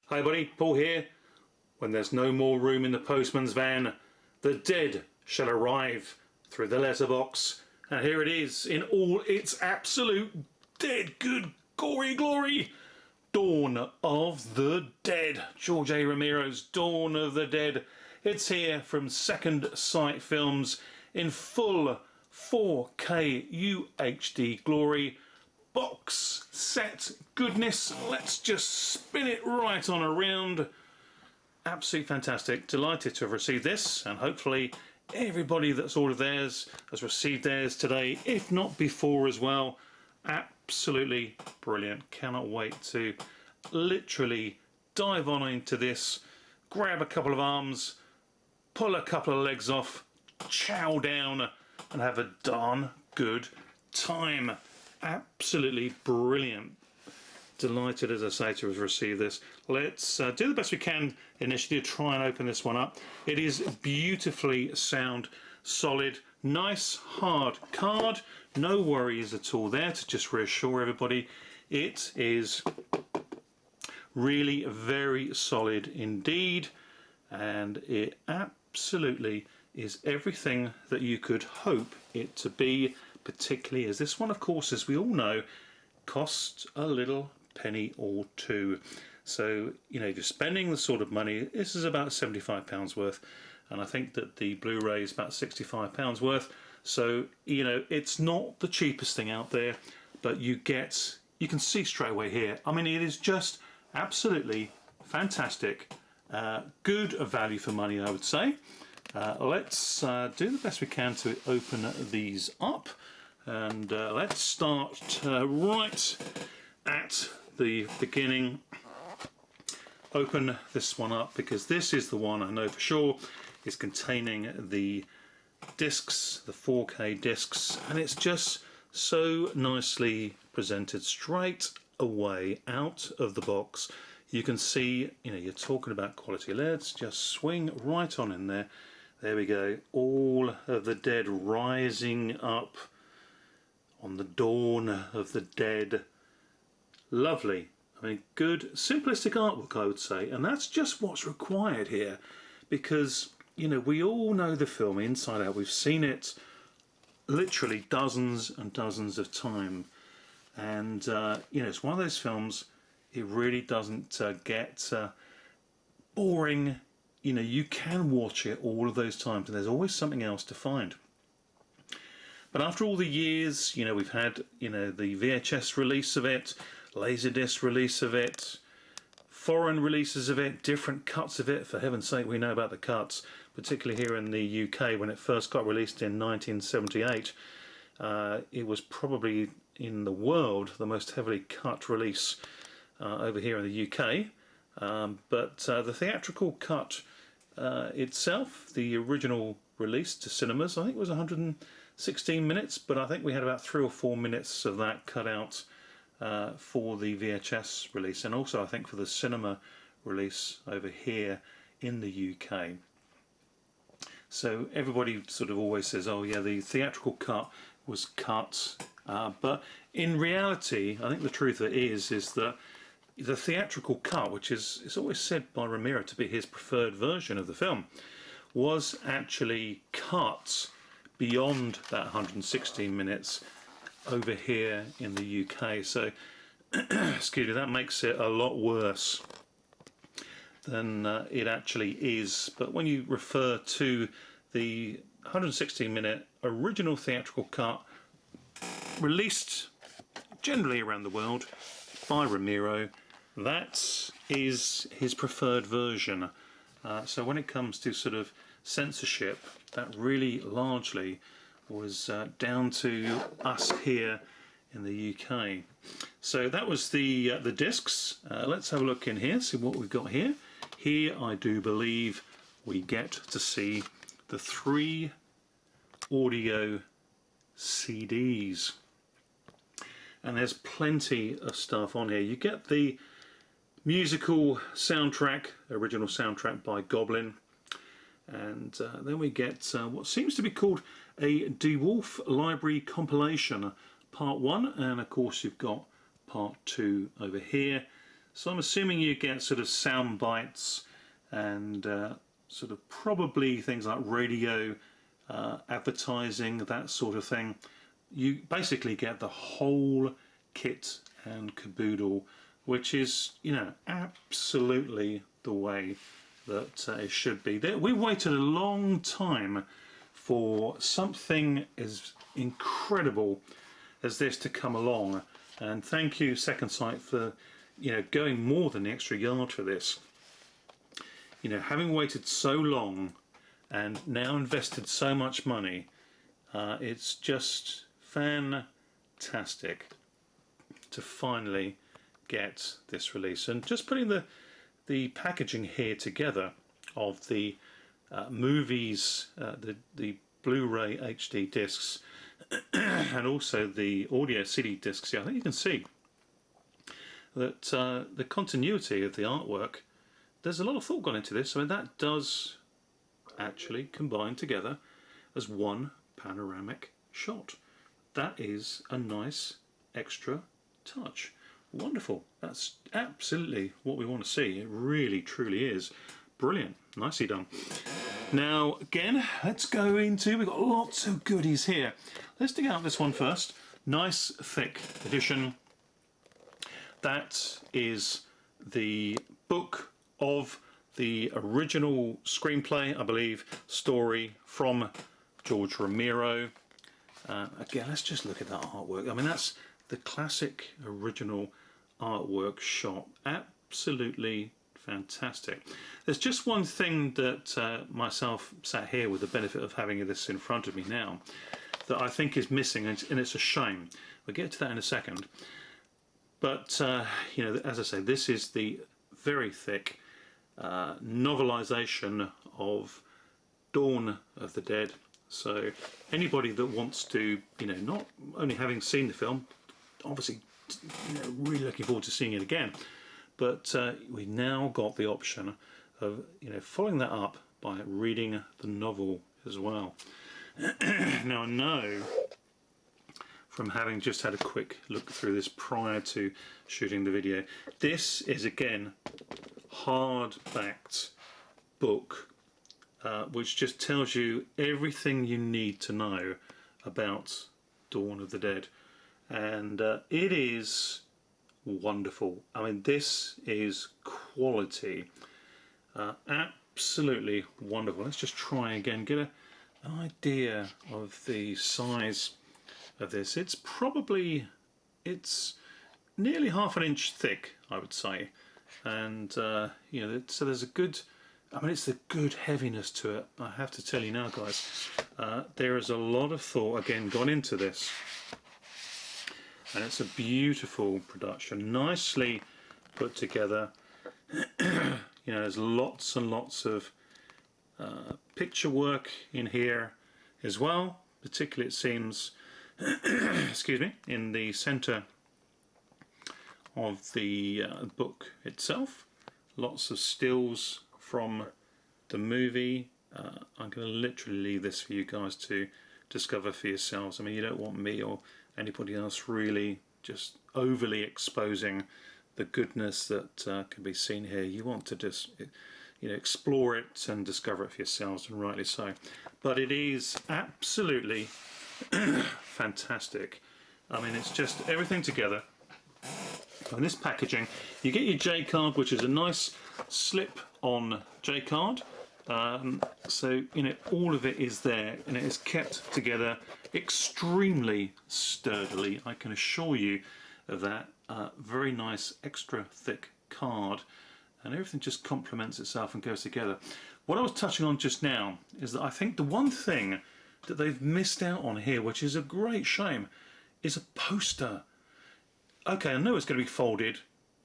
Hi buddy, Paul here. When there's no more room in the postman's van, the dead shall arrive through the letterbox. And here it is in all its absolute dead good gory glory. Dawn of the Dead. George A. Romero's Dawn of the Dead. It's here from Second Sight Films in full 4K UHD glory. Box set goodness. Let's just spin it right on around. Absolutely fantastic. Delighted to have received this, and hopefully everybody that's ordered theirs has received theirs today, if not before as well. Absolutely brilliant. Cannot wait to literally dive on into this, grab a couple of arms, pull a couple of legs off, chow down and have a darn good time. Absolutely brilliant. Delighted, as I say, to have received this. Let's do the best we can initially to try and open this one up. It is beautifully sound, solid, nice hard card. No worries at all there, to just reassure everybody. It is really very solid indeed, and it absolutely is everything that you could hope it to be, particularly as this one, of course, as we all know, costs a little penny or two. So, you know, if you're spending the sort of money, this is about £75 worth, and I think that the Blu-ray is about £65 worth. So, you know, it's not the cheapest thing out there, but you can see straight away here. I mean, it is just absolutely fantastic. Good value for money, I would say. Let's do the best we can to open these up, and let's start right at the beginning. Open this one up, because this is the one I know for sure is containing the discs, the 4K discs, and it's just so nicely presented straight away out of the box. You can see, you know, you're talking about quality. Let's just swing right on in there. There we go. All of the Dead rising up on the dawn of the dead. Lovely. I mean, good, simplistic artwork, I would say, and that's just what's required here, because, you know, we all know the film inside out. We've seen it literally dozens and dozens of times, and you know, it's one of those films, it really doesn't get boring. You know, you can watch it all of those times and there's always something else to find. But after all the years, you know, we've had, you know, the VHS release of it, Laserdisc release of it, foreign releases of it, different cuts of it. For heaven's sake, we know about the cuts, particularly here in the UK when it first got released in 1978. It was probably in the world the most heavily cut release over here in the UK. But the theatrical cut itself, the original release to cinemas, I think it was 116 minutes, but I think we had about 3 or 4 minutes of that cut out for the VHS release, and also I think for the cinema release over here in the UK. So everybody sort of always says, oh yeah, the theatrical cut was cut, but in reality I think the truth of it is that the theatrical cut, which is always said by Romero to be his preferred version of the film, was actually cut beyond that 116 minutes over here in the UK. So, excuse me, that makes it a lot worse than it actually is. But when you refer to the 116 minute original theatrical cut released generally around the world by Romero, that is his preferred version. So when it comes to sort of censorship, that really largely was down to us here in the UK. So that was the discs. Let's have a look in here, see what we've got here. Here I do believe we get to see the 3 audio CDs. And there's plenty of stuff on here. You get the musical soundtrack, original soundtrack by Goblin, and then we get what seems to be called a DeWolf Library compilation, part 1, and of course you've got part 2 over here. So I'm assuming you get sort of sound bites and sort of probably things like radio, advertising, that sort of thing. You basically get the whole kit and caboodle, which is, you know, absolutely the way that it should be. We waited a long time for something as incredible as this to come along, and thank you Second Sight for, you know, going more than the extra yard for this. You know, having waited so long and now invested so much money, it's just fantastic to finally get this release. And just putting the packaging here together of the movies, the Blu-ray HD discs, and also the audio CD discs, yeah, I think you can see that the continuity of the artwork, there's a lot of thought gone into this. I mean, that does actually combine together as one panoramic shot. That is a nice extra touch. Wonderful. That's absolutely what we want to see. It really, truly is. Brilliant. Nicely done. Now, again, let's go into, we've got lots of goodies here. Let's dig out this one first. Nice, thick edition. That is the book of the original screenplay, I believe, story from George Romero. Again, let's just look at that artwork. I mean, that's the classic original artwork shot. Absolutely fantastic. There's just one thing that myself sat here with the benefit of having this in front of me now that I think is missing, and it's a shame. We'll get to that in a second. But, you know, as I say, this is the very thick novelisation of Dawn of the Dead. So anybody that wants to, you know, not only having seen the film, obviously, you know, really looking forward to seeing it again, but we now got the option of, you know, following that up by reading the novel as well. Now I know from having just had a quick look through this prior to shooting the video, this is again hard-backed book, which just tells you everything you need to know about Dawn of the Dead, and it is wonderful. I mean, this is quality, absolutely wonderful. Let's just try again, get an idea of the size of this. It's nearly half an inch thick, I would say, and you know, so there's a good, I mean, it's a good heaviness to it, I have to tell you now, guys. There is a lot of thought again gone into this, and it's a beautiful production, nicely put together. You know, there's lots and lots of picture work in here as well, particularly it seems excuse me, in the centre of the book itself. Lots of stills from the movie. I'm going to literally leave this for you guys to discover for yourselves. I mean, you don't want me or anybody else really just overly exposing the goodness that can be seen here. You want to just, you know, explore it and discover it for yourselves, and rightly so. But it is absolutely fantastic. I mean, it's just everything together. In this packaging, you get your J card, which is a nice slip-on J card. So, you know, all of it is there, and it is kept together extremely sturdily. I can assure you of that. Very nice, extra thick card, and everything just complements itself and goes together. What I was touching on just now is that I think the one thing that they've missed out on here, which is a great shame, is a poster. Okay, I know it's going to be folded,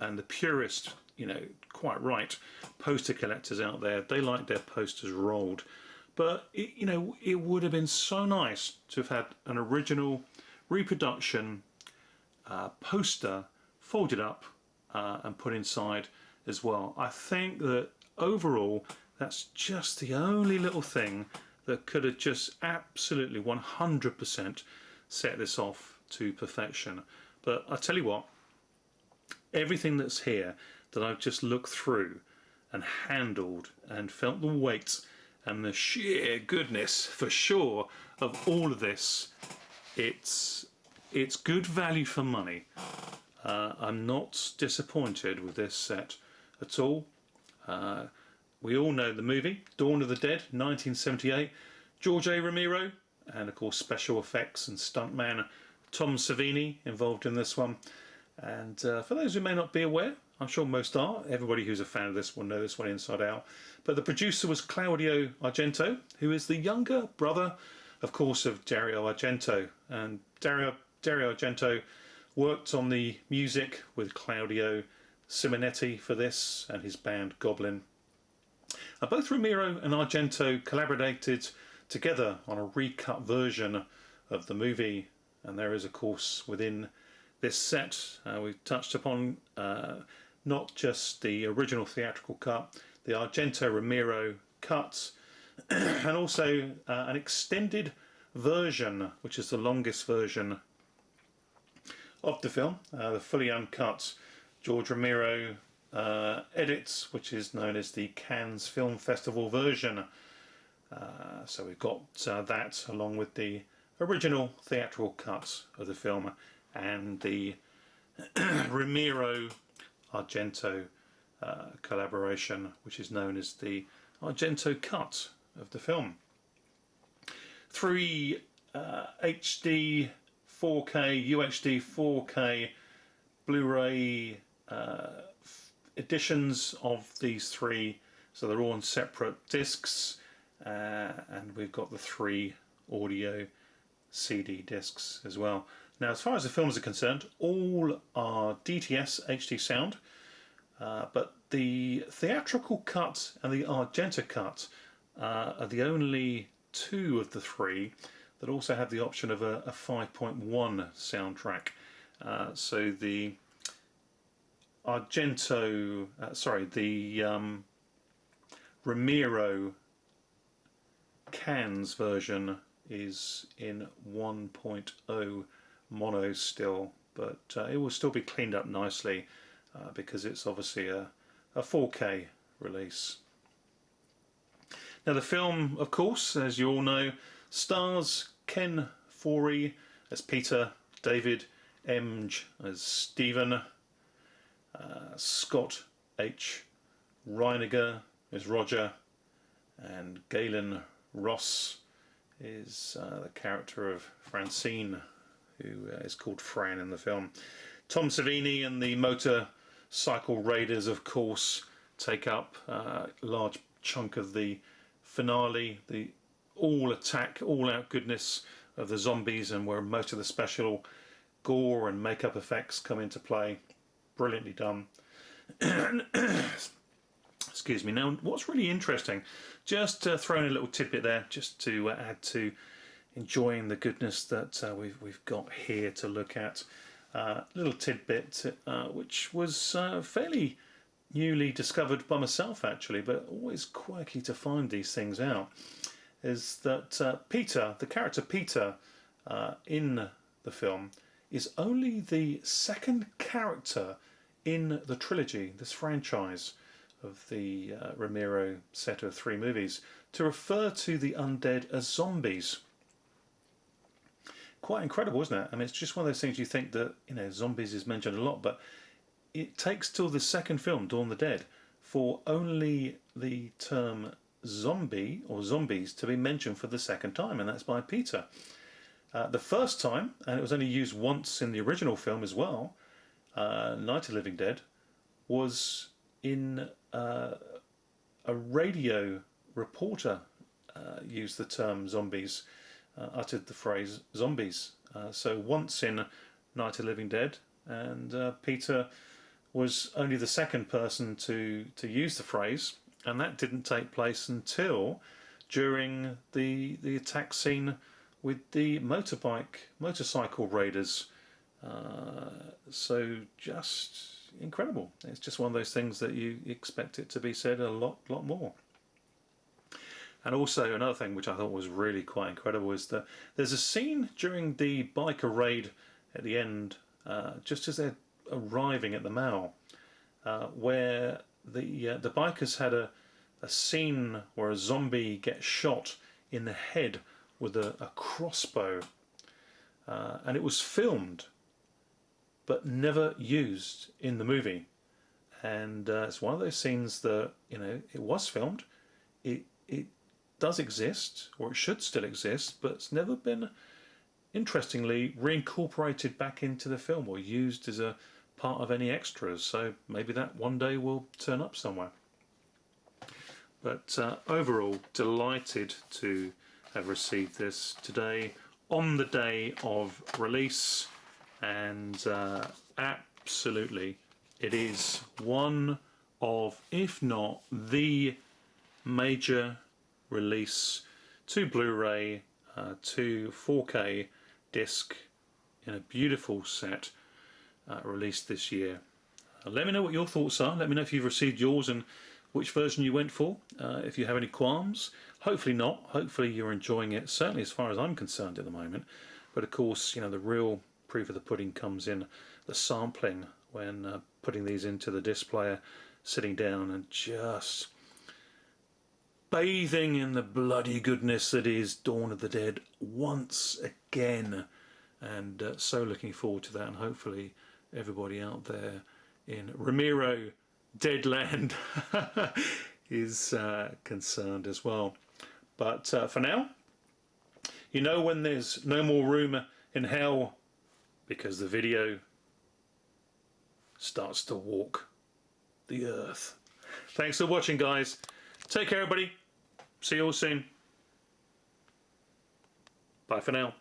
and the purist, you know, quite right, poster collectors out there, they like their posters rolled. But, you know, it would have been so nice to have had an original reproduction poster folded up and put inside as well. I think that overall, that's just the only little thing that could have just absolutely 100% set this off to perfection. But I tell you what, everything that's here, that I've just looked through and handled and felt the weight and the sheer goodness, for sure, of all of this. It's good value for money. I'm not disappointed with this set at all. We all know the movie Dawn of the Dead, 1978. George A. Romero, and of course special effects and stuntman Tom Savini involved in this one. And for those who may not be aware, I'm sure most are, everybody who's a fan of this will know this one inside out, but the producer was Claudio Argento, who is the younger brother, of course, of Dario Argento. And Dario Argento worked on the music with Claudio Simonetti for this and his band Goblin. Both Romero and Argento collaborated together on a recut version of the movie, and there is, of course, within this set we've touched upon not just the original theatrical cut, the Argento-Romero cut, and also an extended version, which is the longest version of the film, the fully uncut George Romero edits, which is known as the Cannes Film Festival version. So we've got that along with the original theatrical cut of the film and the Romero Argento collaboration, which is known as the Argento cut of the film. 3 HD 4K, UHD 4K Blu-ray editions of these three, so they're all on separate discs, and we've got the 3 audio CD discs as well. Now, as far as the films are concerned, all are DTS HD sound, but the theatrical cut and the Argento cut are the only 2 of the 3 that also have the option of a 5.1 soundtrack. So the Argento, the Romero Cannes version is in 1.0 mono still, but it will still be cleaned up nicely because it's obviously a 4K release. Now the film, of course, as you all know, stars Ken Foree as Peter, David Emge as Stephen, Scott H. Reiniger as Roger, and Galen Ross is the character of Francine, who is called Fran in the film. Tom Savini and the Motorcycle Raiders, of course, take up a large chunk of the finale, the all-attack, all-out goodness of the zombies, and where most of the special gore and makeup effects come into play. Brilliantly done. Excuse me. Now, what's really interesting, just throwing a little tidbit there, just to add to enjoying the goodness that we've got here to look at. Little tidbit which was fairly newly discovered by myself, actually, but always quirky to find these things out, is that Peter, the character Peter in the film, is only the second character in the trilogy, this franchise of the Romero set of 3 movies, to refer to the undead as zombies. Quite incredible, isn't it? I mean, it's just one of those things you think that, you know, zombies is mentioned a lot, but it takes till the second film, Dawn of the Dead, for only the term zombie or zombies to be mentioned for the second time, and that's by Peter. The first time, and it was only used once in the original film as well, Night of the Living Dead, was in a radio reporter used the term zombies, uttered the phrase zombies. So once in Night of the Living Dead, and Peter was only the second person to use the phrase, and that didn't take place until during the attack scene with the motorcycle raiders. So just incredible. It's just one of those things that you expect it to be said a lot more. And also another thing which I thought was really quite incredible is that there's a scene during the biker raid at the end, just as they're arriving at the mall, where the bikers had a scene where a zombie gets shot in the head with a crossbow, and it was filmed but never used in the movie. And it's one of those scenes that, you know, it was filmed, it does exist, or it should still exist, but it's never been, interestingly, reincorporated back into the film or used as a part of any extras. So maybe that one day will turn up somewhere. But overall, delighted to have received this today on the day of release, and absolutely it is one of, if not the major release to Blu-ray, to 4K disc in a beautiful set, released this year. Let me know what your thoughts are. Let me know if you've received yours and which version you went for. If you have any qualms, hopefully not. Hopefully you're enjoying it, certainly as far as I'm concerned at the moment. But of course, you know, the real proof of the pudding comes in the sampling, when putting these into the disc player, sitting down and just bathing in the bloody goodness that is Dawn of the Dead once again. And so looking forward to that, and hopefully everybody out there in Romero Deadland is concerned as well. But for now, you know, when there's no more room in hell, because the video starts to walk the earth. Thanks for watching, guys. Take care, everybody. See you all soon. Bye for now.